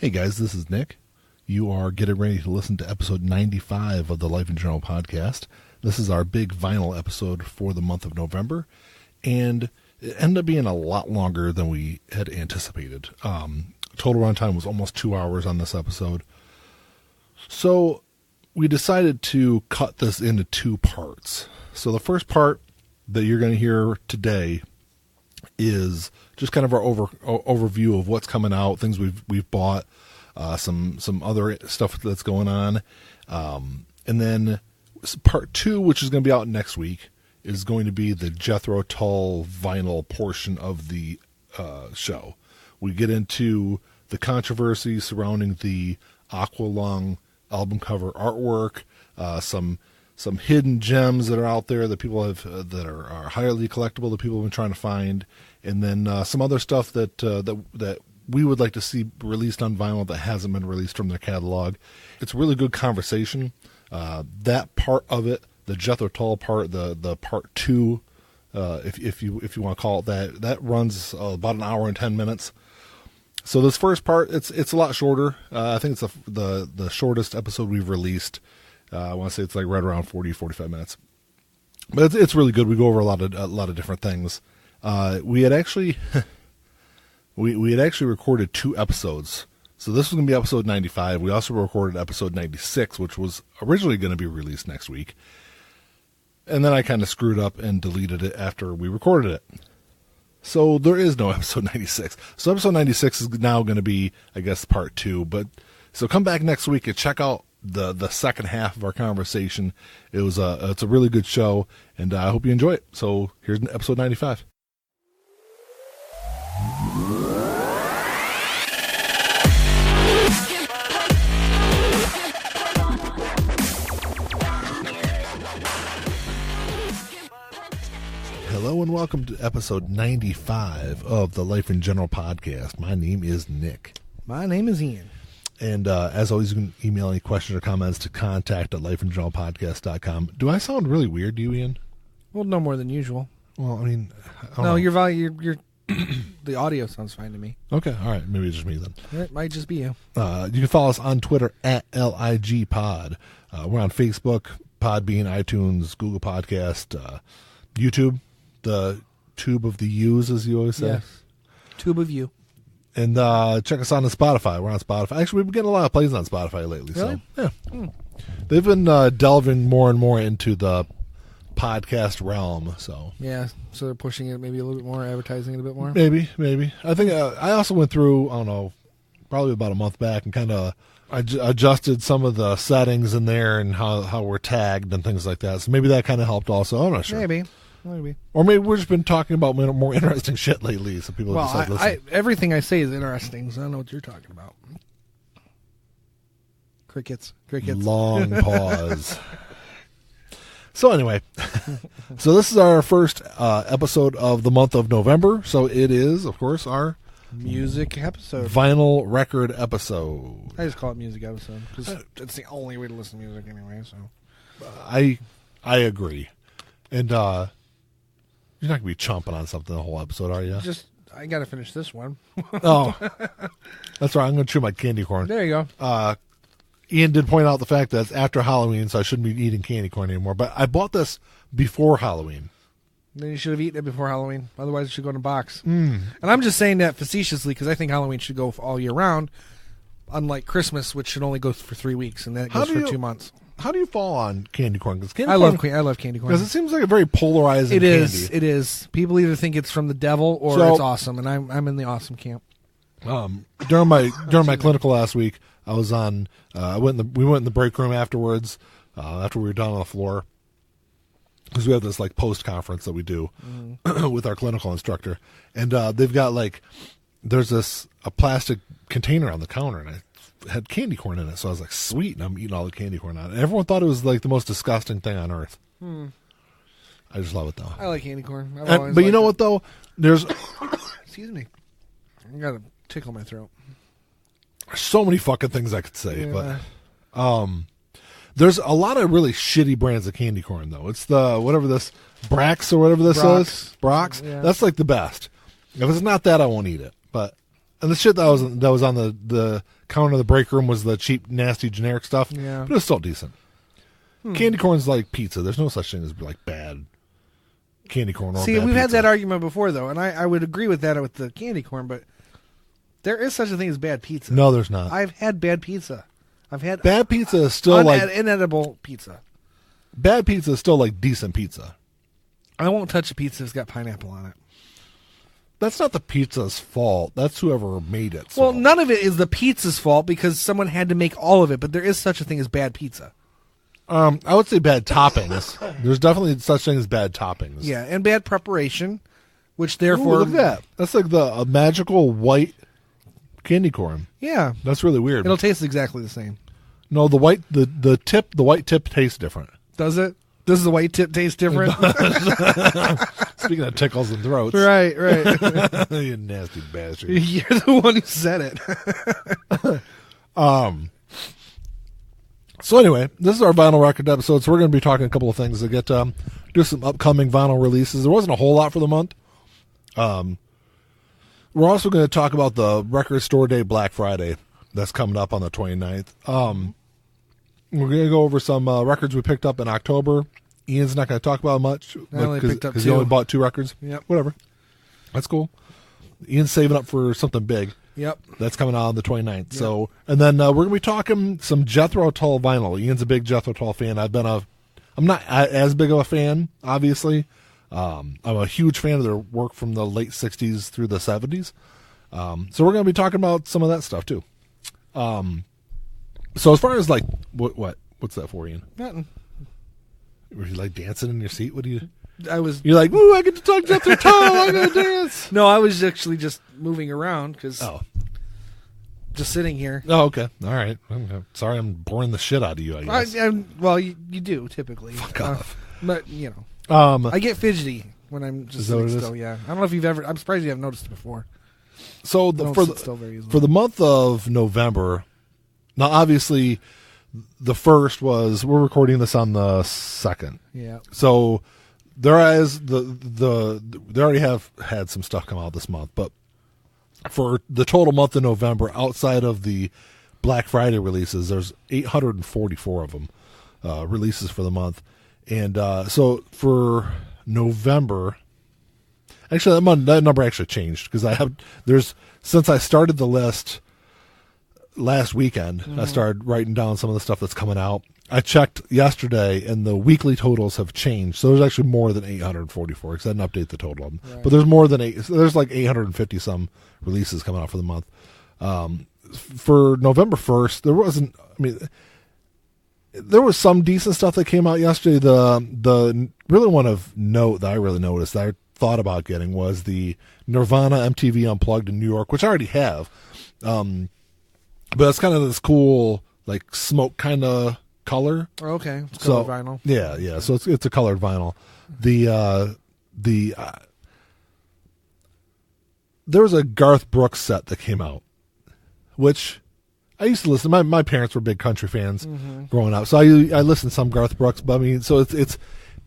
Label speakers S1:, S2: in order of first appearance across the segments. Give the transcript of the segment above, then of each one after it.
S1: Hey guys, this is Nick. You are getting ready to listen to episode 95 of the Life in General podcast. This is our big vinyl episode for the month of November, and it ended up being a lot longer than we had anticipated. Total runtime was almost 2 hours on this episode. So we decided to cut this into two parts. So the first part that you're going to hear today is just kind of our overview of what's coming out, things we've bought, some other stuff that's going on, and then part two, which is going to be out next week, is going to be the Jethro Tull vinyl portion of the show. We get into the controversy surrounding the Aqualung album cover artwork, some hidden gems that are out there that people have that are highly collectible that people have been trying to find, and then some other stuff that we would like to see released on vinyl that hasn't been released from their catalog. It's a really good conversation. That part of it, the Jethro Tull part, the part two, if you want to call it that runs about an hour and 10 minutes. So this first part, it's a lot shorter. I think it's the shortest episode we've released. I want to say it's like right around 40-45 minutes, but it's really good. We go over a lot of different things. We had actually we had actually recorded two episodes. So this was going to be episode 95. We also recorded episode 96, which was originally going to be released next week, and then I kind of screwed up and deleted it after we recorded it. So there is no episode 96. So episode 96 is now going to be, I guess, part two. But so come back next week and check out the second half of our conversation. It's a really good show, and I hope you enjoy it. So here's episode 95. Hello and welcome to episode 95 of the Life in General podcast. My name is Nick.
S2: My name is Ian.
S1: And as always, you can email any questions or comments to contact@lifeingeneralpodcast.com. Do I sound really weird to you, Ian?
S2: Well, no more than usual.
S1: Well, I mean,
S2: your the audio sounds fine to me.
S1: Okay, all right. Maybe it's just me then.
S2: It might just be you.
S1: You can follow us on Twitter @LIGPod. We're on Facebook, Podbean, iTunes, Google Podcast, YouTube, the tube of the U's, as you always say.
S2: Yes. Tube of you.
S1: And check us on Spotify. We're on Spotify. Actually, we've been getting a lot of plays on Spotify lately.
S2: Really?
S1: So, yeah. They've been delving more and more into the podcast realm. So
S2: yeah, so they're pushing it maybe a little bit more, advertising it a bit more.
S1: Maybe. I think I also went through, I don't know, probably about a month back and kind of adjusted some of the settings in there and how we're tagged and things like that. So maybe that kind of helped also. I'm not sure.
S2: Maybe.
S1: Or maybe we've just been talking about more interesting shit lately, so people decide to listen.
S2: Everything I say is interesting, so I don't know what you're talking about. Crickets.
S1: Long pause. So anyway, so this is our first episode of the month of November. So it is, of course, our
S2: music episode,
S1: vinyl record episode.
S2: I just call it music episode because it's the only way to listen to music anyway. So
S1: I agree, and you're not gonna be chomping on something the whole episode, are you?
S2: I gotta finish this one.
S1: Oh, that's right. I'm gonna chew my candy corn.
S2: There you
S1: go. Ian did point out the fact that it's after Halloween, so I shouldn't be eating candy corn anymore. But I bought this before Halloween.
S2: Then you should have eaten it before Halloween. Otherwise, it should go in a box.
S1: And
S2: I'm just saying that facetiously because I think Halloween should go all year round, unlike Christmas, which should only go for 3 weeks, and then it goes for 2 months.
S1: How do you fall on candy corn?
S2: I love candy corn.
S1: Because it seems like a very polarizing candy.
S2: It is. People either think it's from the devil or it's awesome, and I'm in the awesome camp.
S1: During my clinical last week, I was on. We went in the break room afterwards. After we were done on the floor, because we have this like post conference that we do with our clinical instructor, and they've got there's a plastic container on the counter, and I had candy corn in it, so I was like, sweet, and I'm eating all the candy corn on it. And everyone thought it was like the most disgusting thing on earth. I just love it though.
S2: I like candy corn.
S1: But you know what though? There's
S2: excuse me, I got to tickle my throat.
S1: So many fucking things I could say, but there's a lot of really shitty brands of candy corn though. It's the whatever this Brax or whatever this is. Brock's.
S2: Yeah.
S1: That's like the best. If it's not that, I won't eat it. But And the shit that was on the counter of the break room was the cheap, nasty, generic stuff.
S2: Yeah.
S1: But it was still decent. Candy corn's like pizza. There's no such thing as like bad candy corn or
S2: See,
S1: bad
S2: we've had
S1: pizza.
S2: that argument before, though, and I would agree with that with the candy corn, but there is such a thing as bad pizza.
S1: No, there's not.
S2: I've had bad pizza. I've had
S1: Bad pizza is still like
S2: inedible pizza.
S1: bad pizza is still like decent pizza.
S2: I won't touch a pizza that's got pineapple on it.
S1: That's not the pizza's fault. That's whoever made it.
S2: Well, none of it is the pizza's fault because someone had to make all of it, but there is such a thing as bad pizza.
S1: I would say bad toppings. There's definitely such thing as bad toppings.
S2: Yeah, and bad preparation, which therefore...
S1: Ooh, look at that. That's like a magical white candy corn.
S2: Yeah.
S1: That's really weird.
S2: It'll taste exactly the same.
S1: No, the white tip tastes different.
S2: Does it? Does the white tip taste different?
S1: Speaking of tickles and throats.
S2: Right.
S1: You nasty bastard.
S2: You're the one who said it.
S1: So anyway, this is our vinyl record episode, so we're going to be talking a couple of things to get do some upcoming vinyl releases. There wasn't a whole lot for the month. We're also going to talk about the Record Store Day Black Friday that's coming up on the 29th. We're going to go over some records we picked up in October. Ian's not going to talk about much because he only bought 2 records.
S2: Yep.
S1: Whatever. That's cool. Ian's saving up for something big.
S2: Yep.
S1: That's coming out on the 29th.
S2: Yep.
S1: So, and then we're going to be talking some Jethro Tull vinyl. Ian's a big Jethro Tull fan. I'm not as big of a fan, obviously. I'm a huge fan of their work from the late 60s through the 70s. So we're going to be talking about some of that stuff too. So as far as like, what's that for, Ian?
S2: Nothing.
S1: Were you like dancing in your seat? What do you...
S2: You're
S1: like, woo, I get to talk Jethro Tull, I'm going to dance.
S2: No, I was actually just moving around because just sitting here.
S1: Oh, okay. All right. I'm sorry I'm boring the shit out of you, I guess.
S2: Well, you do typically.
S1: Fuck off.
S2: But, you know, I get fidgety when I'm just
S1: sitting
S2: still, yeah. I don't know if you've ever, I'm surprised you haven't noticed it before.
S1: So for the month of November, now obviously the first was, we're recording this on the 2nd.
S2: Yeah.
S1: So there is they already have had some stuff come out this month, but for the total month of November, outside of the Black Friday releases, there's 844 of them releases for the month, and so for November, actually that number actually changed because since I started the list last weekend, I started writing down some of the stuff that's coming out. I checked yesterday, and the weekly totals have changed. So there's actually more than 844 because I didn't update the total of them. Right. But there's more than there's like 850 some releases coming out for the month. For November 1st, there wasn't. I mean, there was some decent stuff that came out yesterday. The really one of note that I really noticed that I thought about getting was the Nirvana MTV Unplugged in New York, which I already have. But it's kind of this cool like smoke kind of color.
S2: Oh, okay. It's colored vinyl.
S1: Yeah. So it's a colored vinyl. There was a Garth Brooks set that came out, which I used to listen. My parents were big country fans growing up, so I listened to some Garth Brooks. But I mean, so it's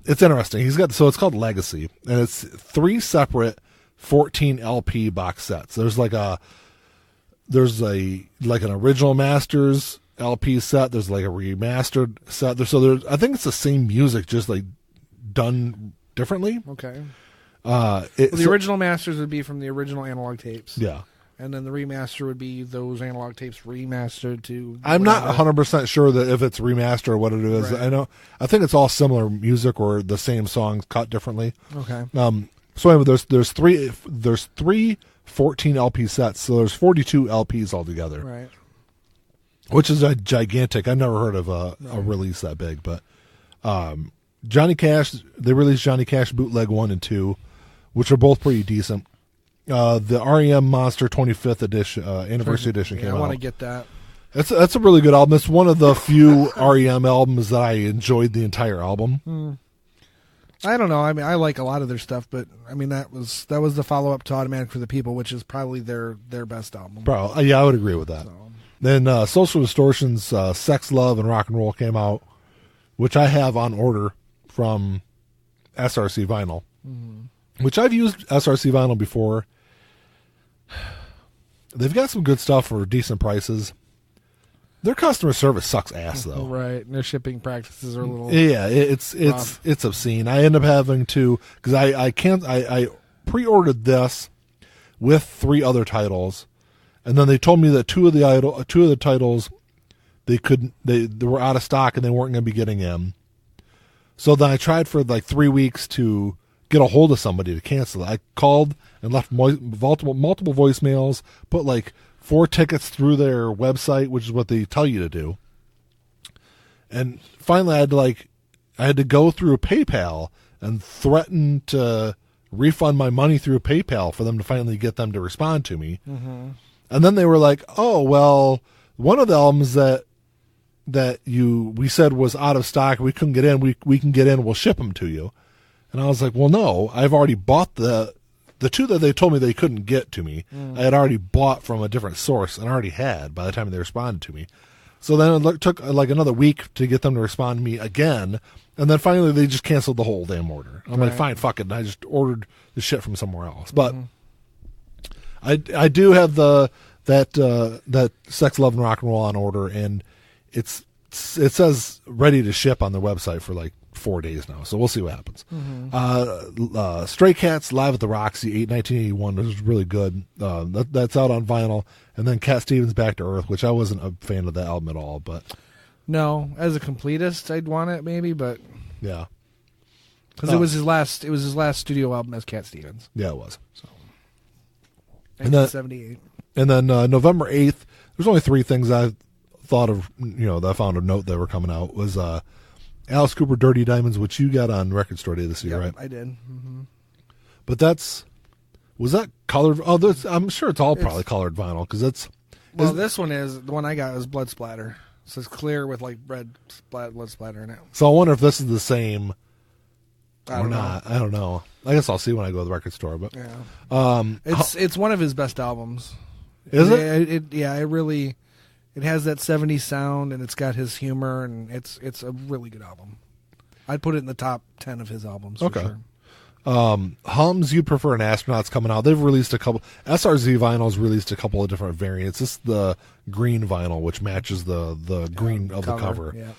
S1: interesting. It's called Legacy, and it's 3 separate 14 LP box sets. There's an original masters LP set. There's like a remastered set. I think it's the same music, just like done differently.
S2: Okay. The original masters would be from the original analog tapes.
S1: Yeah.
S2: And then the remaster would be those analog tapes remastered to...
S1: I'm not 100% sure that if it's remastered or what it is. Right. I think it's all similar music or the same songs cut differently.
S2: Okay.
S1: So anyway, there's three 14 LP sets, so there's 42 LPs altogether.
S2: Right.
S1: Which is a gigantic. I never heard of a release that big, but Johnny Cash, they released Johnny Cash Bootleg 1 and 2, which are both pretty decent. The REM Monster 25th edition, anniversary edition came out.
S2: I want to get that.
S1: That's a really good album. It's one of the few REM albums that I enjoyed the entire album.
S2: I don't know. I mean, I like a lot of their stuff, but I mean that was the follow up to Automatic for the People, which is probably their best album.
S1: Probably, yeah, I would agree with that. So. Then Social Distortion's Sex, Love, and Rock and Roll came out, which I have on order from SRC Vinyl, which I've used SRC Vinyl before. They've got some good stuff for decent prices. Their customer service sucks ass, though.
S2: Right, and their shipping practices are a little
S1: it's obscene. I end up having to because I pre-ordered this with 3 other titles, and then they told me that two of the titles they were out of stock and they weren't going to be getting in. So then I tried for like 3 weeks to get a hold of somebody to cancel it. I called and left multiple voicemails, put like 4 tickets through their website, which is what they tell you to do. And finally I had to go through PayPal and threaten to refund my money through PayPal for them to finally get them to respond to me. Mm-hmm. And then they were like, "Oh, well, one of the albums that we said was out of stock, we couldn't get in, we can get in, we'll ship them to you." And I was like, "Well, no, I've already bought the 2 that they told me they couldn't get to me. I had already bought from a different source and already had by the time they responded to me." So then it took like another week to get them to respond to me again. And then finally they just canceled the whole damn order. I'm like, fine, fuck it. And I just ordered the shit from somewhere else. But I do have that Sex, Love, and Rock and Roll on order, and it says ready to ship on their website for like 4 days now, so we'll see what happens. Stray Cats Live at the Roxy 1981 was really good. That's out on vinyl. And then Cat Stevens Back to Earth, which I wasn't a fan of that album at all, but
S2: no, as a completist I'd want it maybe, but
S1: yeah,
S2: because it was his last studio album as Cat Stevens.
S1: Yeah, it was.
S2: So 1978.
S1: And then November 8th, there's only 3 things I thought of, that I found a note that were coming out, was Alice Cooper Dirty Diamonds, which you got on Record Store Day this year, right?
S2: I did. Mm-hmm.
S1: But was that colored? Oh, I'm sure it's all probably colored vinyl, because that's...
S2: Well, this one is, the one I got is blood splatter. So it's clear with like blood splatter in it.
S1: So I wonder if this is the same or
S2: not.
S1: I don't know. I guess I'll see when I go to the record store. But
S2: yeah, it's one of his best albums.
S1: Is it?
S2: It really... It has that 70s sound, and it's got his humor, and it's a really good album. I'd put it in the top 10 of his albums for sure.
S1: Hums, You'd Prefer an Astronaut's coming out. They've released a couple. SRZ Vinyl's released a couple of different variants. This is the green vinyl, which matches the green of the cover.
S2: Yeah.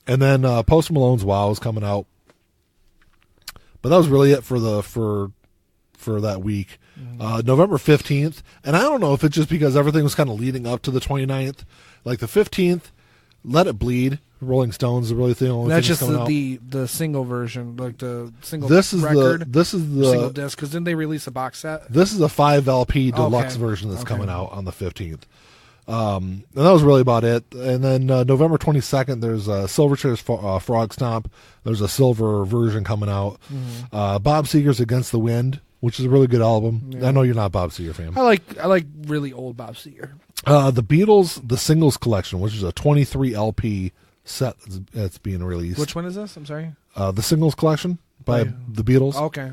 S1: And then Post Malone's Wow is coming out. But that was really it for that week. November 15th, and I don't know if it's just because everything was kind of leading up to the 29th. Like the 15th, Let It Bleed, Rolling Stones is really the only
S2: that's
S1: thing
S2: just
S1: coming
S2: the single version, like the single
S1: record. This is the
S2: single disc, because didn't they release a box set?
S1: This is a 5 LP deluxe version that's coming out on the 15th. And that was really about it. And then November 22nd, there's Silverchair's Frog Stomp. There's a silver version coming out. Bob Seger's Against the Wind, which is a really good album. Yeah. I know you're not a Bob Seger fan.
S2: I like really old Bob Seger.
S1: The Beatles, the Singles Collection, which is a 23 LP set that's being released.
S2: Which one is this? I'm sorry.
S1: The Singles Collection by the Beatles.
S2: Okay.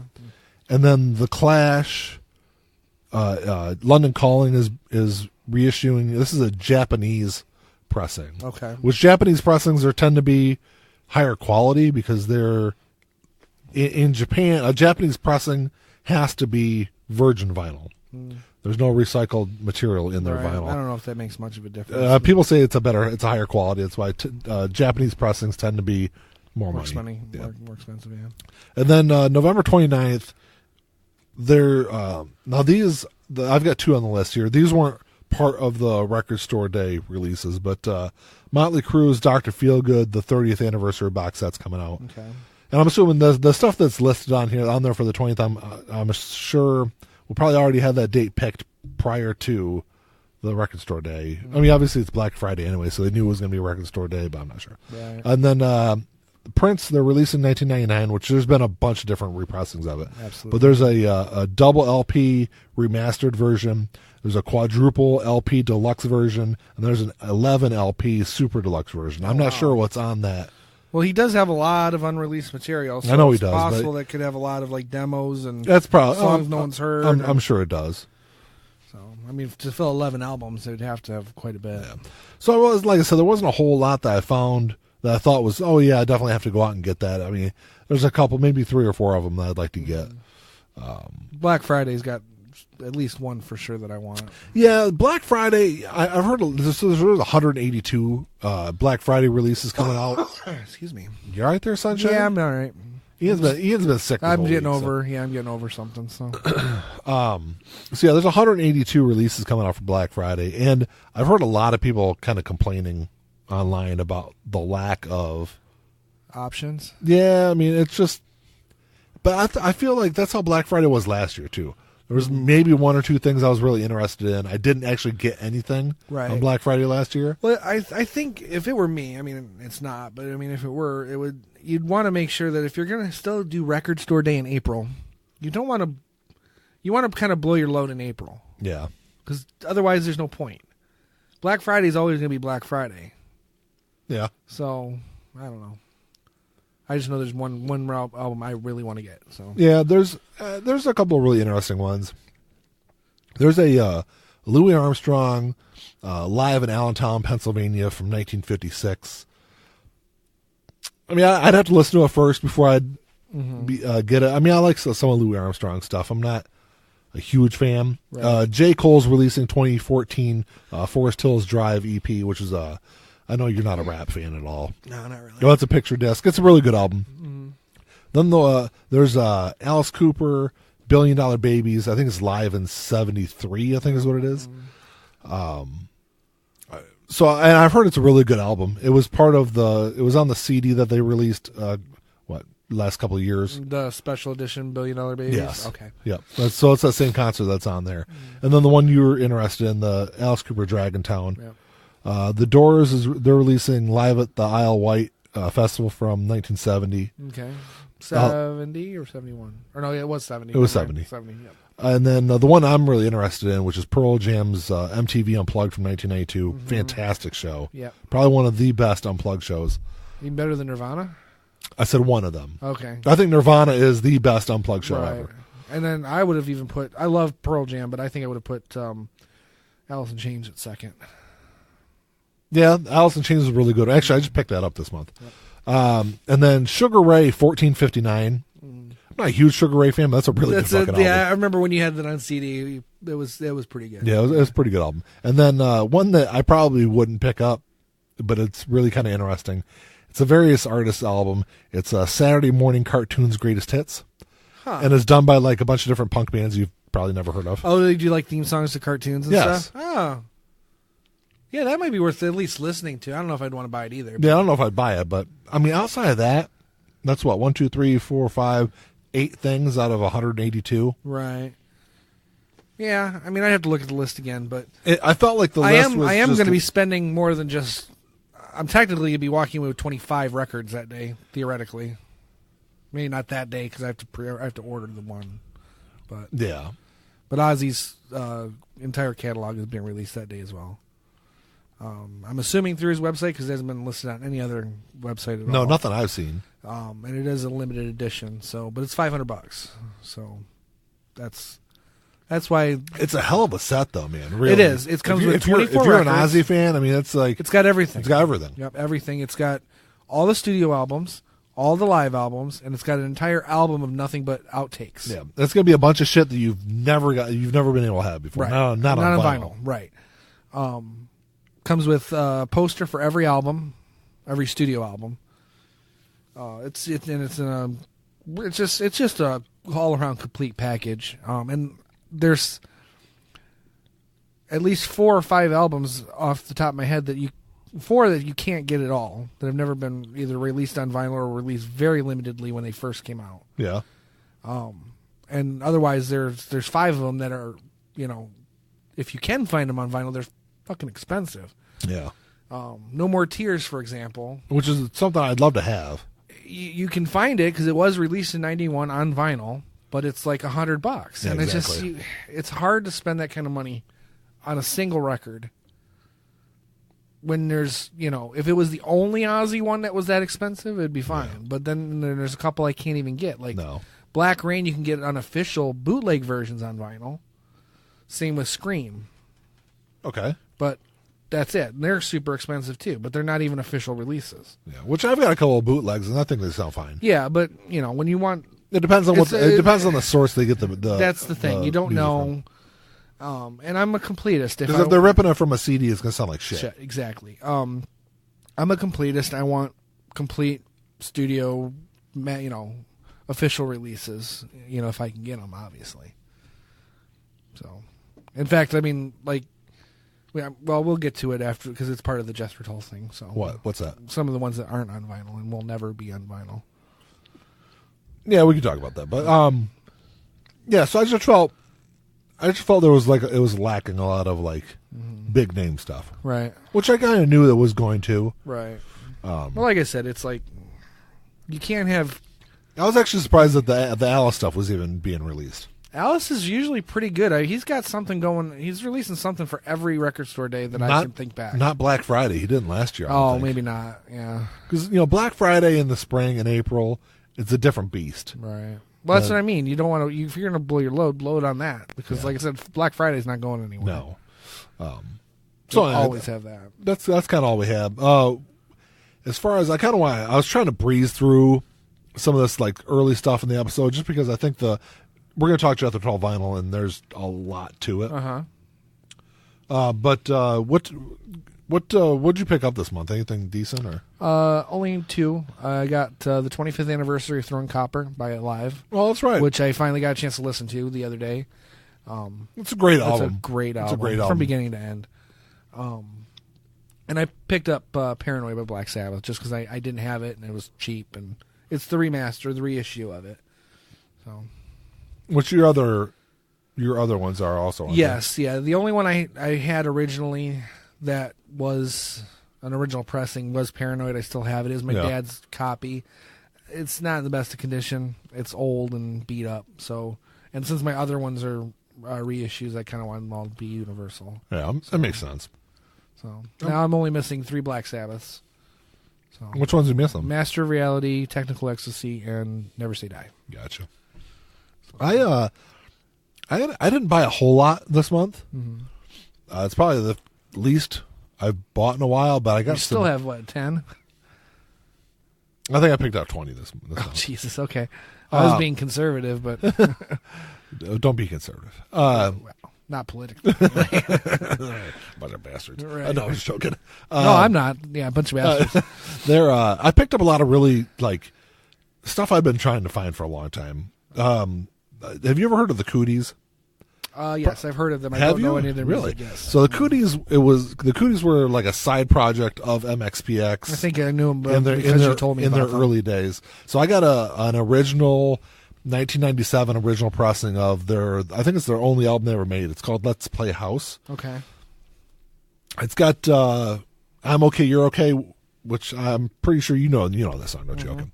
S1: And then The Clash, London Calling is reissuing. This is a Japanese pressing.
S2: Okay.
S1: Which Japanese pressings tend to be higher quality because they're in Japan. A Japanese pressing has to be virgin vinyl. There's no recycled material in their vinyl.
S2: I don't know if that makes much of a difference.
S1: People say it's a higher quality. That's why Japanese pressings tend to be more
S2: money. More expensive, yeah.
S1: And then November 29th, now these, I've got 2 on the list here. These weren't part of the Record Store Day releases, but Motley Crue's Dr. Feelgood, the 30th anniversary box set's coming out.
S2: Okay.
S1: And I'm assuming the stuff that's listed on there for the 20th, I'm sure we'll probably already have that date picked prior to the Record Store Day. I mean, obviously it's Black Friday anyway, so they knew it was going to be a Record Store Day, but I'm not sure.
S2: Right.
S1: And then Prince, they're releasing 1999, which there's been a bunch of different repressings of it.
S2: Absolutely.
S1: But there's a double LP remastered version. There's a quadruple LP deluxe version, and there's an 11 LP super deluxe version. I'm not sure what's on that.
S2: Well, he does have a lot of unreleased material. So
S1: I know he
S2: it's
S1: does.
S2: Possible that could have a lot of like demos and
S1: that's probably
S2: songs no one's heard.
S1: I'm sure it does.
S2: So I mean, to fill 11 albums, they'd have to have quite a bit.
S1: Yeah. So it was, like I said, there wasn't a whole lot that I found that I thought was, oh yeah, I definitely have to go out and get that. I mean, there's a couple, maybe 3 or 4 of them that I'd like to get.
S2: Black Friday's got at least one for sure that I want.
S1: Yeah, Black Friday. I've heard there's 182 Black Friday releases coming out.
S2: Excuse me.
S1: You all right there, Sunshine?
S2: Yeah, I'm all right.
S1: Ian's been sick.
S2: I'm getting over something. So,
S1: so yeah, there's 182 releases coming out for Black Friday, and I've heard a lot of people kind of complaining online about the lack of
S2: options.
S1: Yeah, I mean it's just, but I feel like that's how Black Friday was last year too. There was maybe one or two things I was really interested in. I didn't actually get anything on Black Friday last year.
S2: Well, I think if it were me, I mean, it's not, but I mean, if it were, it would. You'd want to make sure that if you're going to still do Record Store Day in April, you want to kind of blow your load in April.
S1: Yeah.
S2: Because otherwise there's no point. Black Friday is always going to be Black Friday.
S1: Yeah.
S2: So, I don't know. I just know there's one album I really want to get. So
S1: yeah, there's a couple of really interesting ones. There's a Louis Armstrong live in Allentown, Pennsylvania from 1956. I mean, I'd have to listen to it first before I'd get it. I mean, I like some of Louis Armstrong stuff. I'm not a huge fan.
S2: Right.
S1: J. Cole's releasing 2014 Forest Hills Drive EP, which is I know you're not a rap fan at all.
S2: No, not really.
S1: Well, it's a picture disc. It's a really good album. Then there's Alice Cooper, $1 Billion Babies. I think it's live in 73, I think is what it is. So, and I've heard it's a really good album. It was it was on the CD that they released, last couple of years.
S2: The special edition $1 Billion Babies?
S1: Yes.
S2: Okay.
S1: Yep. So it's that same concert that's on there. And then the one you were interested in, the Alice Cooper Dragontown.
S2: Yep.
S1: The Doors, they're releasing Live at the Isle White Festival from 1970.
S2: Okay. 70 or 71? Or no, it was 70.
S1: It was 70.
S2: 70, yep.
S1: And then the one I'm really interested in, which is Pearl Jam's MTV Unplugged from 1992. Fantastic show.
S2: Yep.
S1: Probably one of the best Unplugged shows.
S2: Even better than Nirvana?
S1: I said one of them.
S2: Okay.
S1: I think Nirvana is the best Unplugged show ever.
S2: And then I would have even I love Pearl Jam, but I think I would have put Alice in Chains at second.
S1: Yeah, Alice in Chains is really good. Actually, I just picked that up this month. Yep. And then Sugar Ray 1459. I'm not a huge Sugar Ray fan, but that's a really good fucking album.
S2: Yeah, I remember when you had that on CD. It was pretty good.
S1: Yeah, it was a pretty good album. And then one that I probably wouldn't pick up, but it's really kind of interesting. It's a various artists album. It's Saturday Morning Cartoons Greatest Hits.
S2: Huh.
S1: And it's done by like a bunch of different punk bands you've probably never heard of.
S2: Oh, they do like theme songs to cartoons and
S1: Yes.
S2: stuff? Oh. Yeah, that might be worth at least listening to. I don't know if I'd want to buy it either.
S1: Yeah, I don't know if I'd buy it, but I mean, outside of that, that's what, 1, 2, 3, 4, 5, 8 things out of 182.
S2: Right. Yeah, I mean, I'd have to look at the list again, but
S1: I felt like the list was
S2: I am
S1: just
S2: going to be spending more than just. I'm technically going to be walking away with 25 records that day, theoretically. Maybe not that day because I have to order the one, but
S1: yeah.
S2: But Ozzy's entire catalog is being released that day as well. I'm assuming through his website because it hasn't been listed on any other website at all.
S1: No, nothing I've seen.
S2: And it is a limited edition, but it's $500. So that's why
S1: it's a hell of a set, though, man. Really,
S2: it is. It comes with 24
S1: If you're an
S2: records.
S1: Ozzy fan, I mean, it's like
S2: it's got everything.
S1: It's got everything.
S2: Yep, everything. It's got all the studio albums, all the live albums, and it's got an entire album of nothing but outtakes.
S1: Yeah, that's gonna be a bunch of shit that you've never been able to have before.
S2: Right.
S1: Not on vinyl.
S2: Right. Comes with a poster for every album, every studio album. It's just a all around complete package. And there's at least 4 or 5 albums off the top of my head that you can't get at all, that have never been either released on vinyl or released very limitedly when they first came out.
S1: Yeah.
S2: And otherwise there's 5 of them that are, if you can find them on vinyl, they're fucking expensive.
S1: Yeah.
S2: No More Tears, for example,
S1: which is something I'd love to have.
S2: You can find it because it was released in '91 on vinyl, but it's like $100,
S1: yeah,
S2: and
S1: exactly.
S2: it's hard to spend that kind of money on a single record. When there's, if it was the only Ozzy one that was that expensive, it'd be fine. Yeah. But then there's a couple I can't even get. Like Black Rain, you can get unofficial bootleg versions on vinyl. Same with Scream.
S1: Okay.
S2: But that's it. And they're super expensive too, but they're not even official releases.
S1: Yeah, which I've got a couple of bootlegs, and I think they sound fine.
S2: Yeah, but when you want
S1: It depends on it depends on the source they get the
S2: that's the thing. You don't know. And I'm a completist.
S1: Because if they're ripping it from a CD, it's going to sound like shit.
S2: Exactly. I'm a completist. I want complete studio, official releases, if I can get them, obviously. So, in fact, I mean, like, we'll get to it after, because it's part of the Jethro Tull thing. So
S1: What's that?
S2: Some of the ones that aren't on vinyl and will never be on vinyl.
S1: Yeah, we can talk about that. But, so I just felt there was, like, it was lacking a lot of, like, big name stuff.
S2: Right.
S1: Which I kind of knew that was going to.
S2: Right. Well, like I said, it's like, you can't have...
S1: I was actually surprised that the Alice stuff was even being released.
S2: Alice is usually pretty good. He's got something going. He's releasing something for every record store day that I can think back.
S1: Not Black Friday. He didn't last year.
S2: Oh, maybe not. Yeah.
S1: Because, Black Friday in the spring and April, it's a different beast.
S2: Right. Well, that's what I mean. You don't want to. If you're going to blow your load, blow it on that. Because, like I said, Black Friday's not going anywhere.
S1: No.
S2: So I always have that.
S1: That's kind of all we have. As far as I was trying to breeze through some of this like early stuff in the episode, just because I think we're going to talk Jethro Tull vinyl, and there's a lot to it. But what'd you pick up this month? Anything decent or?
S2: Only two. I got the 25th anniversary of Throwing Copper by It Live.
S1: Well, that's right.
S2: Which I finally got a chance to listen to the other day.
S1: It's a great album.
S2: It's a great album from beginning to end. And I picked up Paranoid by Black Sabbath just because I didn't have it and it was cheap, and it's the remaster, the reissue of it. So,
S1: which your other ones are also on
S2: yes, yeah. The only one I had originally that was an original pressing was Paranoid. I still have it. It is my dad's copy. It's not in the best of condition. It's old and beat up. So, and since my other ones are reissues, I kind of want them all to be universal.
S1: Yeah, that makes sense.
S2: So now I'm only missing 3 Black Sabbaths. So
S1: which ones are you missing?
S2: Master of Reality, Technical Ecstasy, and Never Say Die.
S1: Gotcha. I didn't buy a whole lot this month. It's probably the least I've bought in a while, but I got.
S2: You still have what, 10?
S1: I think I picked out 20 this month.
S2: Jesus. Okay, I was being conservative, but
S1: don't be conservative.
S2: Well, not politically.
S1: Bunch of bastards.
S2: Right.
S1: No, I'm just joking.
S2: No, I'm not. Yeah, a bunch of bastards.
S1: I picked up a lot of really like stuff I've been trying to find for a long time. Have you ever heard of the Cooties?
S2: Yes, I've heard of them. I
S1: Have
S2: don't
S1: you?
S2: know any of their
S1: really?
S2: music. Yes.
S1: So the Cooties were like a side project of MXPX.
S2: I think I knew them
S1: because
S2: you told me
S1: in
S2: about
S1: their early days. So I got an original 1997 original pressing of I think it's their only album they ever made. It's called Let's Play House.
S2: Okay.
S1: It's got I'm Okay, You're Okay, which I'm pretty sure you know this song, don't you? Okay.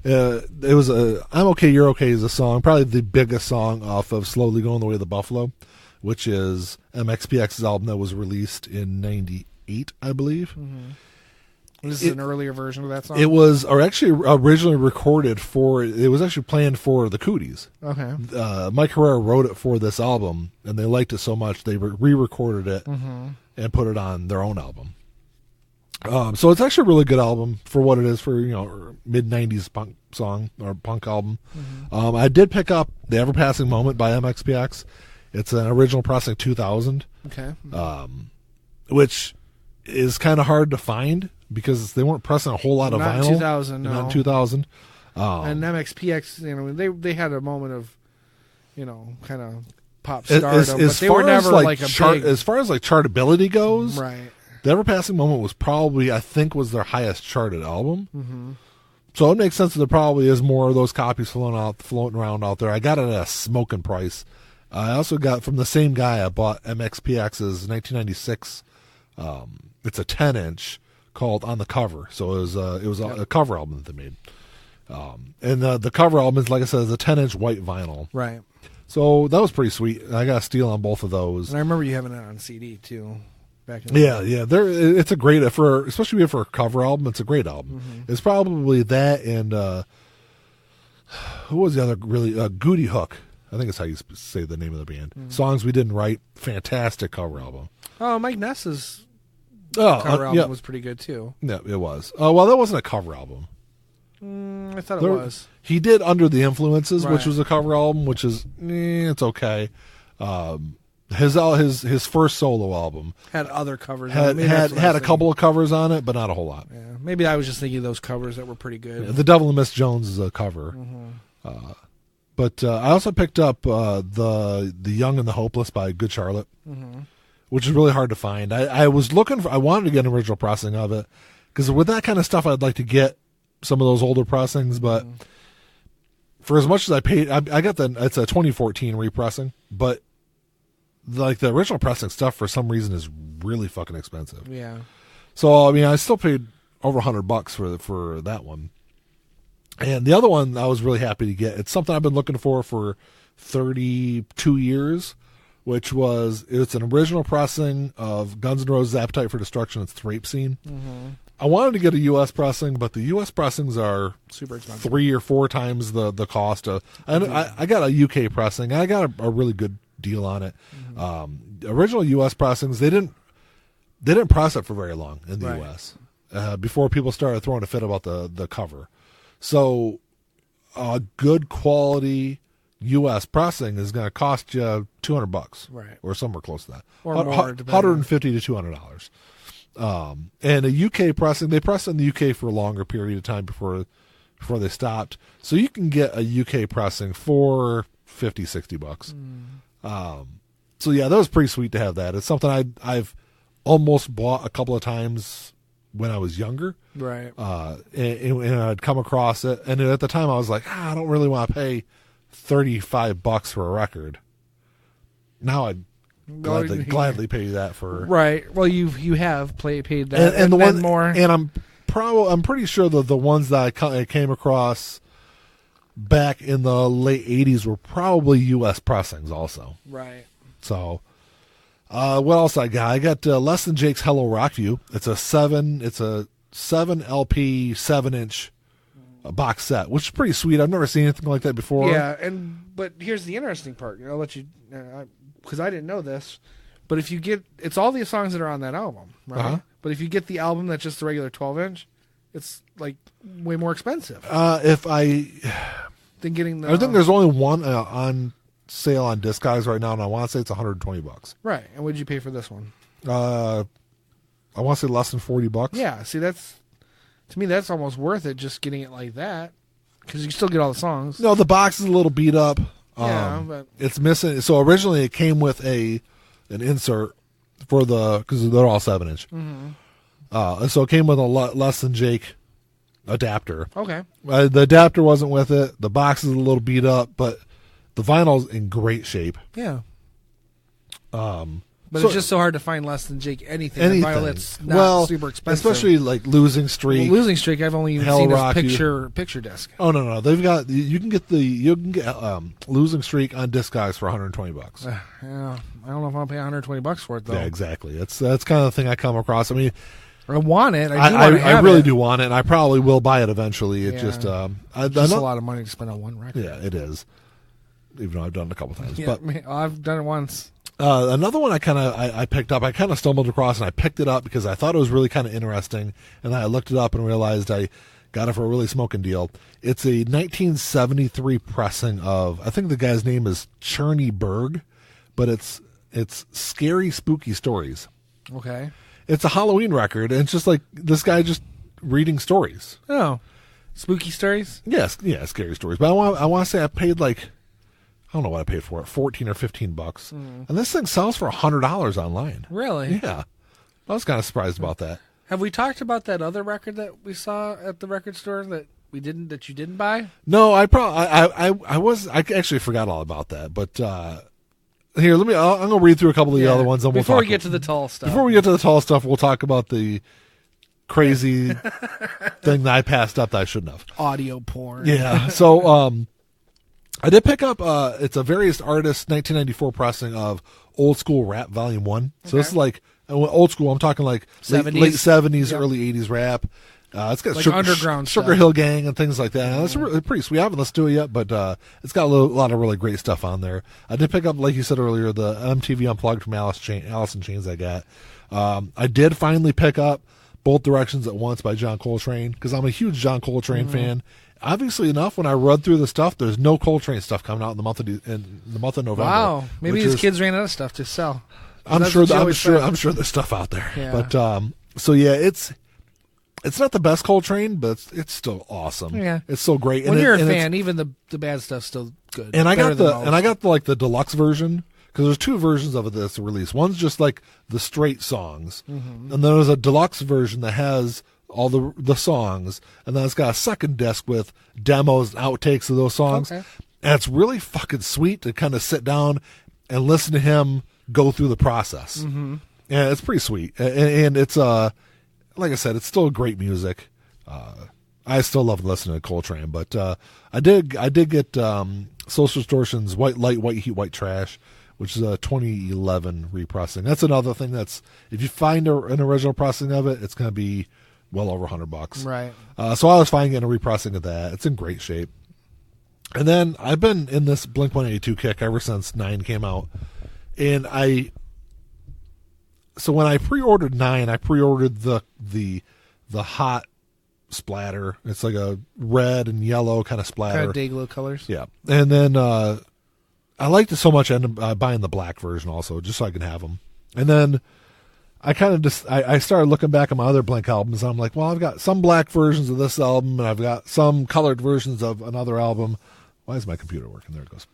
S1: It was I'm Okay, You're Okay is a song, probably the biggest song off of Slowly Going the Way of the Buffalo, which is MXPX's album that was released in 98, I believe.
S2: This is an earlier version of that song?
S1: It was actually originally recorded it was actually planned for the Cooties.
S2: Okay.
S1: Mike Herrera wrote it for this album, and they liked it so much they re-recorded it and put it on their own album. So it's actually a really good album for what it is for, mid-90s punk song or punk album. I did pick up The Ever Passing Moment by MXPX. It's an original pressing 2000.
S2: Okay.
S1: Which is kind of hard to find because they weren't pressing a whole lot of vinyl.
S2: 2000, no.
S1: Not 2000.
S2: And MXPX, they had a moment of, kind of pop stardom, but they were never like a big...
S1: As far as like chartability goes,
S2: right.
S1: The Ever Passing Moment was probably, I think, was their highest charted album. So it makes sense that there probably is more of those copies floating around out there. I got it at a smoking price. I also got from the same guy. I bought MXPX's 1996. It's a 10-inch called On the Cover. So it was a cover album that they made. And the cover album is, like I said, is a 10-inch white vinyl.
S2: Right.
S1: So that was pretty sweet. I got a steal on both of those.
S2: And I remember you having it on CD too. Back in
S1: it's a great especially for a cover album. It's a great album. It's probably that and who was the other really Goody Hook? I think it's how you say the name of the band. Songs We Didn't Write. Fantastic cover album.
S2: Oh, Mike Ness's cover album was pretty good too.
S1: Yeah, it was. Well, that wasn't a cover album.
S2: I thought it was.
S1: He did Under the Influences,
S2: Right.
S1: which was a cover album, which is it's okay. His first solo album
S2: Had other covers.
S1: had
S2: Maybe that's what I
S1: had
S2: was
S1: a couple of covers on it, but not a whole lot.
S2: thinking. Yeah, maybe I was just thinking of those covers that were pretty good.
S1: The Devil and Miss Jones is a cover. But I also picked up the Young and the Hopeless by Good Charlotte, which is really hard to find. I was looking for. I wanted to get an original pressing of it because with that kind of stuff, I'd like to get some of those older pressings. But for as much as I paid, I got it's a 2014 repressing, but like the original pressing stuff for some reason is really fucking expensive.
S2: Yeah.
S1: So I mean, I still paid over $100 for that one. And the other one I was really happy to get. It's something I've been looking for 32 years, which was it's an original pressing of Guns N' Roses' Appetite for Destruction. It's Rape Scene. I wanted to get a U.S. pressing, but the U.S. pressings are
S2: Super expensive.
S1: 3 or 4 times the cost of. I got a U.K. pressing. I got a really good deal on it. Original U.S. pressings they didn't press it for very long in the
S2: Right.
S1: U.S. Before people started throwing a fit about the cover. So a good quality U.S. pressing is going to cost you $200,
S2: Right.
S1: or somewhere close to that,
S2: Or more,
S1: $150 to $200. And a UK pressing, they pressed in the UK for a longer period of time before they stopped. So you can get a UK pressing for $50-$60. So yeah, that was pretty sweet to have that. It's something I've almost bought a couple of times when I was younger.
S2: Right.
S1: And I'd come across it, and at the time I was like, I don't really want to pay $35 for a record. Now I'd gladly pay that for
S2: Right. Well, you have paid that,
S1: and the
S2: then
S1: one
S2: more.
S1: and I'm pretty sure that the ones that I came across back in the late '80s were probably U.S. pressings also.
S2: Right.
S1: So, what else I got? I got Less Than Jake's Hello Rockview. It's a 7 LP 7-inch box set, which is pretty sweet. I've never seen anything like that before.
S2: Yeah, but here's the interesting part. I'll let you, because I didn't know this. But if you get, it's all the songs that are on that album, right? But if you get the album that's just the regular 12-inch, it's like way more expensive than getting the.
S1: I think there's only one on sale on Discogs right now, and I want to say it's $120.
S2: Right, and what did you pay for this one?
S1: I want to say less than $40.
S2: Yeah, see, to me that's almost worth it just getting it like that, because you still get all the songs.
S1: No, the box is a little beat up.
S2: Yeah, but
S1: it's missing. So originally it came with an insert for because they're all 7-inch. And so it came with a Less Than Jake adapter.
S2: okay,
S1: The adapter wasn't with it. The box is a little beat up, but the vinyl's in great shape.
S2: yeah. But
S1: So-
S2: it's just so hard to find Less Than Jake anything. While it's not super expensive.
S1: especially like Losing Streak.
S2: Well, Losing Streak, I've only even
S1: Hell
S2: seen
S1: Rock
S2: this
S1: You.
S2: picture disc.
S1: Oh no, they've got you can get Losing Streak on Discogs for $120.
S2: Yeah, I don't know if I'll pay $120 for it though.
S1: Yeah, exactly. That's kind of the thing I come across. I mean,
S2: I want it.
S1: I really do want it, and I probably will buy it eventually. It
S2: Yeah.
S1: just
S2: It's a lot of money to spend on one record.
S1: Yeah, it is. Even though I've done it a couple times,
S2: Yeah,
S1: but
S2: I've done it once.
S1: another one I picked up. I kind of stumbled across, and I picked it up because I thought it was really kind of interesting, and then I looked it up and realized I got it for a really smoking deal. It's a 1973 pressing of, I think the guy's name is Cherney Berg, but it's Scary Spooky Stories.
S2: Okay.
S1: It's a Halloween record, and it's just like this guy just reading stories.
S2: Oh, spooky stories.
S1: Yes, yeah, scary stories. But I want to say I paid like, I don't know what I paid for it, $14 or $15, and this thing sells for $100 online.
S2: Really?
S1: Yeah, I was kind of surprised about that.
S2: Have we talked about that other record that we saw at the record store that you didn't buy?
S1: No, I actually forgot all about that. But here, I'm gonna read through a couple of the other ones, and
S2: before we get to the tall stuff.
S1: Before we get to the tall stuff, we'll talk about the crazy thing that I passed up that I shouldn't have.
S2: Audio porn.
S1: Yeah. So I did pick up it's a Various Artists 1994 pressing of Old School Rap Volume 1. So this is like old school. I'm talking like
S2: 70s.
S1: late 70s,
S2: Yep.
S1: early 80s rap. It's got
S2: Like underground
S1: Sugar
S2: stuff.
S1: Hill Gang and things like that. It's really pretty sweet. I haven't listened to it yet, but it's got a lot of really great stuff on there. I did pick up, like you said earlier, the MTV Unplugged from Alice in Chains I got. I did finally pick up Both Directions at Once by John Coltrane, because I'm a huge John Coltrane fan. Obviously enough, when I read through the stuff, there's no Coltrane stuff coming out in the month of November.
S2: Wow, maybe his kids ran out of stuff to sell.
S1: I'm sure there's stuff out there.
S2: Yeah.
S1: But so yeah, it's not the best Coltrane, but it's still awesome.
S2: Yeah,
S1: it's so great.
S2: When you're a fan, even the bad stuff's still good.
S1: And I got the deluxe version, because there's two versions of it that's released. One's just like the straight songs, and then there's a deluxe version that has all the songs, and then it's got a second disc with demos and outtakes of those songs.
S2: Okay.
S1: And it's really fucking sweet to kind of sit down and listen to him go through the process. Mm-hmm. Yeah, it's pretty sweet, and it's like I said, it's still great music. I still love listening to Coltrane, but I did get Social Distortion's White Light, White Heat, White Trash, which is a 2011 reprocessing. That's another thing that's, if you find an original processing of it, it's going to be well over $100. Right. So I was fine getting a reprocessing of that. It's in great shape. And then I've been in this Blink-182 kick ever since 9 came out. And so when I pre-ordered 9, I pre-ordered the hot splatter. It's like a red and yellow kind of splatter.
S2: Kind of Day-Glo colors.
S1: Yeah. And then I liked it so much I ended up buying the black version also, just so I could have them. And then I kind of just I started looking back at my other Blink albums, and I'm like, well, I've got some black versions of this album, and I've got some colored versions of another album. Why is my computer working? There it goes.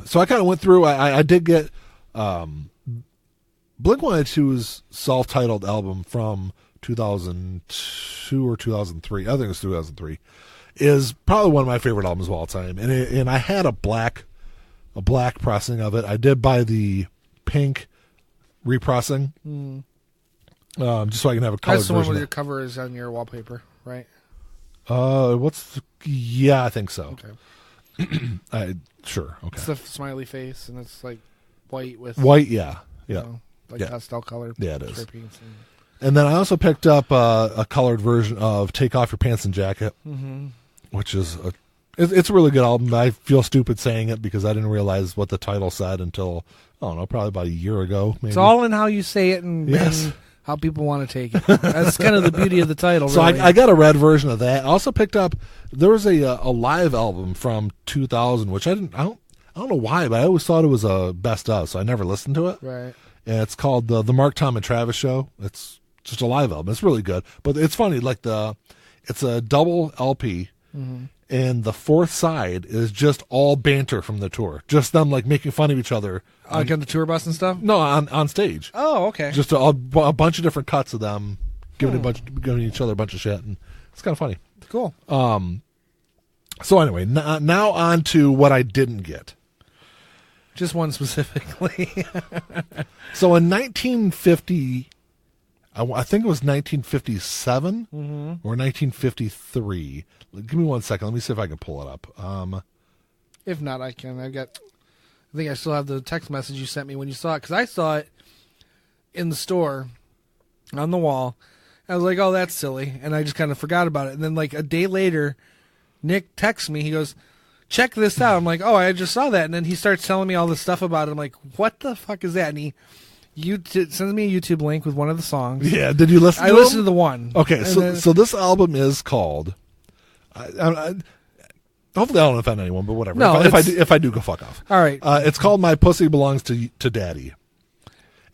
S1: So I kind of went through. I did get Blink-182's self-titled album from 2002 or 2003. I think it was 2003. Is probably one of my favorite albums of all time, and I had a black pressing of it. I did buy the pink repressing, just so I can have a colored version.
S2: That's the one where your cover is on your wallpaper, right?
S1: Yeah, I think so.
S2: Okay.
S1: Sure. Okay.
S2: It's the smiley face, and it's like white with
S1: white. Yeah. Yeah.
S2: Like pastel color.
S1: Yeah, it is. And then I also picked up a colored version of "Take Off Your Pants and Jacket," which is it's a really good album. I feel stupid saying it because I didn't realize what the title said until, I don't know, probably about a year ago. Maybe.
S2: It's all in how you say it and how people want to take it. That's kind of the beauty of the title.
S1: So
S2: really.
S1: I got a red version of that. I also picked up, there was a live album from 2000, which I don't know why, but I always thought it was a best of, so I never listened to it.
S2: Right.
S1: And it's called the Mark, Tom, and Travis Show. It's just a live album. It's really good, but it's funny. Like it's a double LP, and the fourth side is just all banter from the tour, just them like making fun of each other.
S2: Like on the tour bus and stuff?
S1: No, on stage.
S2: Oh, okay.
S1: Just a bunch of different cuts of them giving each other a bunch of shit, and it's kind of funny.
S2: Cool.
S1: So anyway, now on to what I didn't get.
S2: Just one specifically.
S1: So in 1950, I think it was 1957 or 1953. Give me 1 second. Let me see if I can pull it up.
S2: If not, I can. I think I still have the text message you sent me when you saw it, because I saw it in the store on the wall. I was like, oh, that's silly. And I just kind of forgot about it. And then like a day later, Nick texts me. He goes, check this out. I'm like, oh, I just saw that. And then he starts telling me all this stuff about it. I'm like, what the fuck is that? And he sends me a YouTube link with one of the songs.
S1: Yeah, did you listen to it?
S2: I listened to the one.
S1: Okay, so this album is called... hopefully I don't offend anyone, but whatever.
S2: No,
S1: if I do, go fuck off.
S2: All right.
S1: It's called My Pussy Belongs to Daddy.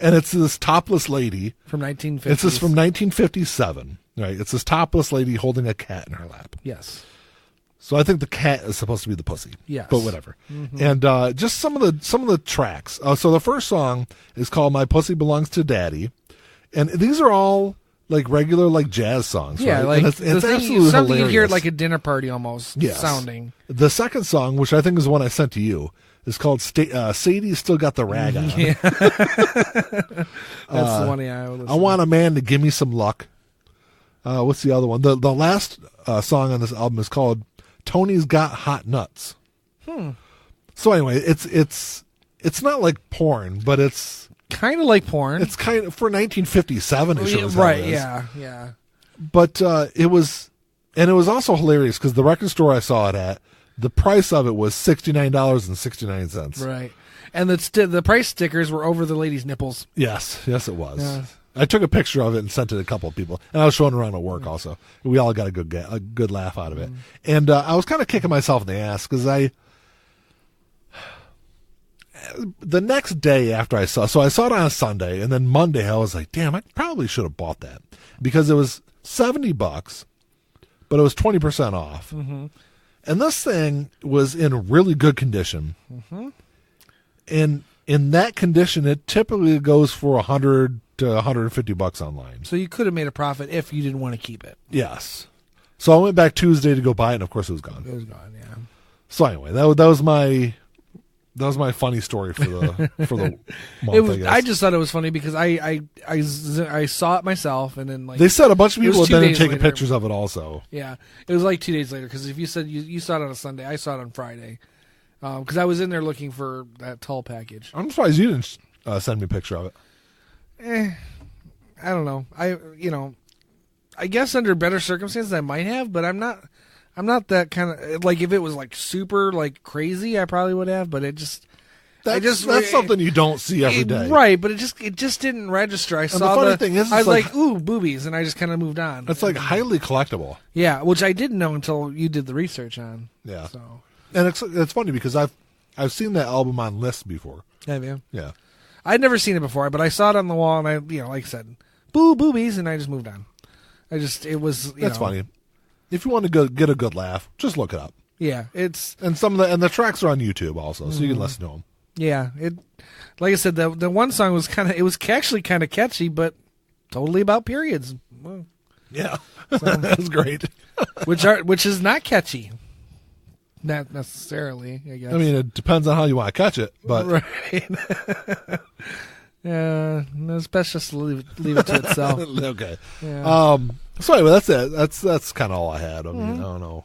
S1: And it's this topless lady.
S2: From 1950.
S1: It's this from 1957. Right. It's this topless lady holding a cat in her lap.
S2: Yes.
S1: So I think the cat is supposed to be the pussy.
S2: Yes.
S1: But whatever. And just some of the tracks. So the first song is called My Pussy Belongs to Daddy. And these are all like regular like jazz songs.
S2: Yeah,
S1: right?
S2: like
S1: it's absolutely
S2: something
S1: hilarious.
S2: you hear at like a dinner party almost sounding.
S1: The second song, which I think is the one I sent to you, is called Sadie's Still Got the Rag On.
S2: Yeah. That's the one
S1: I Want a Man to Give Me Some Luck. What's the other one? The last song on this album is called Tony's Got Hot Nuts. So anyway, it's not like porn, but it's
S2: kind of like porn.
S1: It's kind of for 1957 ish.
S2: Right, yeah.
S1: But it was also hilarious because the record store I saw it at, the price of it was $69.69.
S2: Right. And the price stickers were over the lady's nipples.
S1: Yes, it was.
S2: Yeah.
S1: I took a picture of it and sent it to a couple of people, and I was showing around at work also. We all got a good laugh out of it. And I was kind of kicking myself in the ass because the next day after I saw it on a Sunday, and then Monday I was like, damn, I probably should have bought that because it was $70, but it was 20% off. Mm-hmm. And this thing was in really good condition. Mm-hmm. And in that condition, it typically goes for $100 to $150 online.
S2: So you could have made a profit if you didn't want to keep it.
S1: Yes. So I went back Tuesday to go buy it, and of course it was gone.
S2: It was gone, yeah.
S1: So anyway, that was my funny story for the month.
S2: I just thought it was funny because I saw it myself, and then
S1: they said a bunch of people had been taking pictures of it also.
S2: Yeah, it was like 2 days later because if you said you saw it on a Sunday, I saw it on Friday because I was in there looking for that Tull package.
S1: I'm surprised you didn't send me a picture of it.
S2: I don't know. I guess under better circumstances I might have, but I'm not that kind of like if it was like super like crazy, I probably would have. But that's something you don't see every day, right? But it just didn't register. I saw
S1: the funny thing is,
S2: I was like, ooh, boobies, and I just kind of moved on.
S1: It's like highly collectible.
S2: Yeah, which I didn't know until you did the research on.
S1: Yeah.
S2: So,
S1: and it's funny because I've seen that album on lists before.
S2: Have you?
S1: Yeah.
S2: I'd never seen it before, but I saw it on the wall, and I, like I said, boobies, and I just moved on. That's
S1: funny. If you want to get a good laugh, just look it up.
S2: Yeah, and
S1: the tracks are on YouTube also, so you can listen to them.
S2: Yeah, like I said, the one song was actually kind of catchy, but totally about periods. Well,
S1: yeah, so, that's great.
S2: which is not catchy. Not necessarily, I guess.
S1: I mean, it depends on how you want to catch it, but
S2: right. Yeah, it's best just to leave it to itself.
S1: Okay.
S2: Yeah.
S1: So anyway, that's it. That's kind of all I had. I mean, I don't know.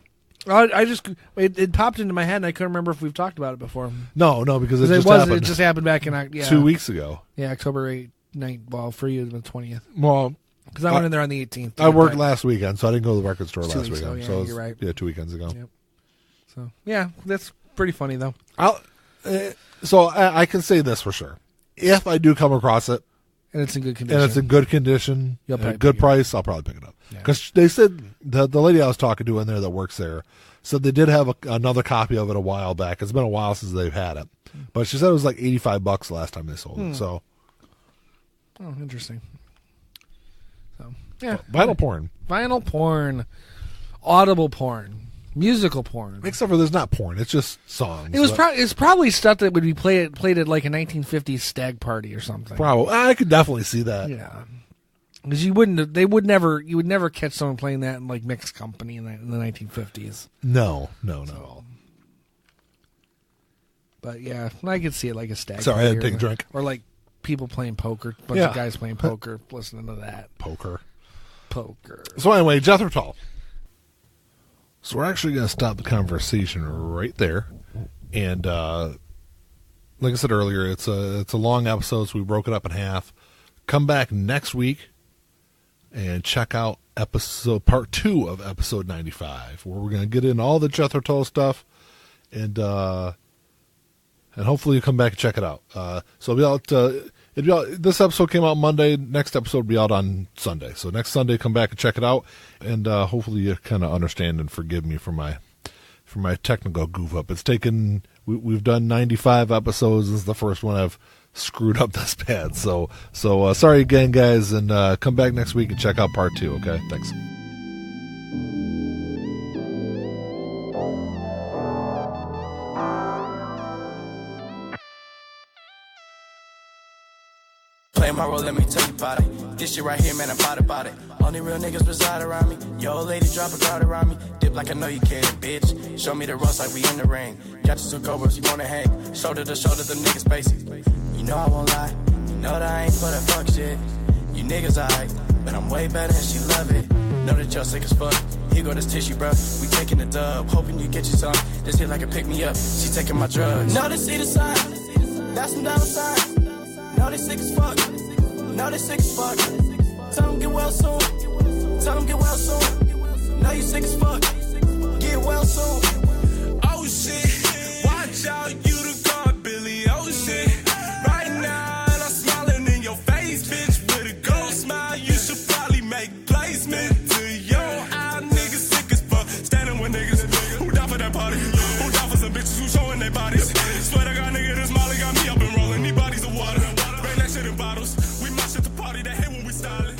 S2: It popped into my head, and I couldn't remember if we've talked about it before.
S1: No, because it happened.
S2: It just happened back in
S1: 2 weeks ago.
S2: Yeah, October 8th. Well, for you, the 20th.
S1: Well,
S2: because I went in there on the 18th.
S1: I worked last weekend, so I didn't go to the record store last weekend.
S2: So you're right.
S1: Yeah, 2 weekends ago.
S2: Yep. So yeah, that's pretty funny though.
S1: So I can say this for sure: if I do come across it,
S2: and it's in good condition,
S1: at a good price, I'll probably pick it up. Because they said the lady I was talking to in there that works there said they did have another copy of it a while back. It's been a while since they've had it, but she said it was like $85 the last time they sold it. So,
S2: interesting. So yeah,
S1: vinyl porn,
S2: audible porn. Musical porn,
S1: except for there's not porn; it's just songs.
S2: It's probably stuff that would be played at like a 1950s stag party or something.
S1: Probably, I could definitely see that.
S2: Yeah, because you would never catch someone playing that in like mixed company in the 1950s.
S1: No.
S2: But yeah, I could see it like a stag.
S1: Sorry, I had to take a drink.
S2: Or like people playing poker, a bunch of guys playing poker, listening to that
S1: poker.
S2: So
S1: anyway, Jethro Tull. So we're actually going to stop the conversation right there, and like I said earlier, it's a long episode, so we broke it up in half. Come back next week and check out part 2 of episode 95, where we're going to get in all the Jethro Tull stuff, and hopefully you come back and check it out. So it'll be out. This episode came out Monday. Next episode will be out on Sunday. So next Sunday, come back and check it out, and hopefully you kind of understand and forgive me for my technical goof up. It's taken. We've done 95 episodes. This is the first one I've screwed up this bad. So sorry again, guys, and come back next week and check out part 2. Okay, thanks.
S3: Play my role, let me tell you about it. This shit right here, man, I'm about it. Only real niggas reside around me. Yo, old lady, drop a guard around me. Dip like I know you can, bitch. Show me the ropes like we in the ring. Got you some cobras, you wanna hang. Shoulder to shoulder, them niggas basic. You know I won't lie. You know that I ain't for that fuck shit. You niggas alright, but I'm way better and she love it. Know that y'all sick as fuck. Here go this tissue, bro. We taking the dub. Hoping you get you some. This hit like a pick me up. She taking my drugs. Know they see the sign. That's some dollar sign. Know they sick as fuck. Know they sick as fuck. Tell them get well soon. Tell them get well soon. Know you sick as fuck. Get well soon.
S4: Oh shit. Watch out, you the god, Billy. Oh shit. Right now, and I'm smiling in your face, bitch, with a ghost. styling.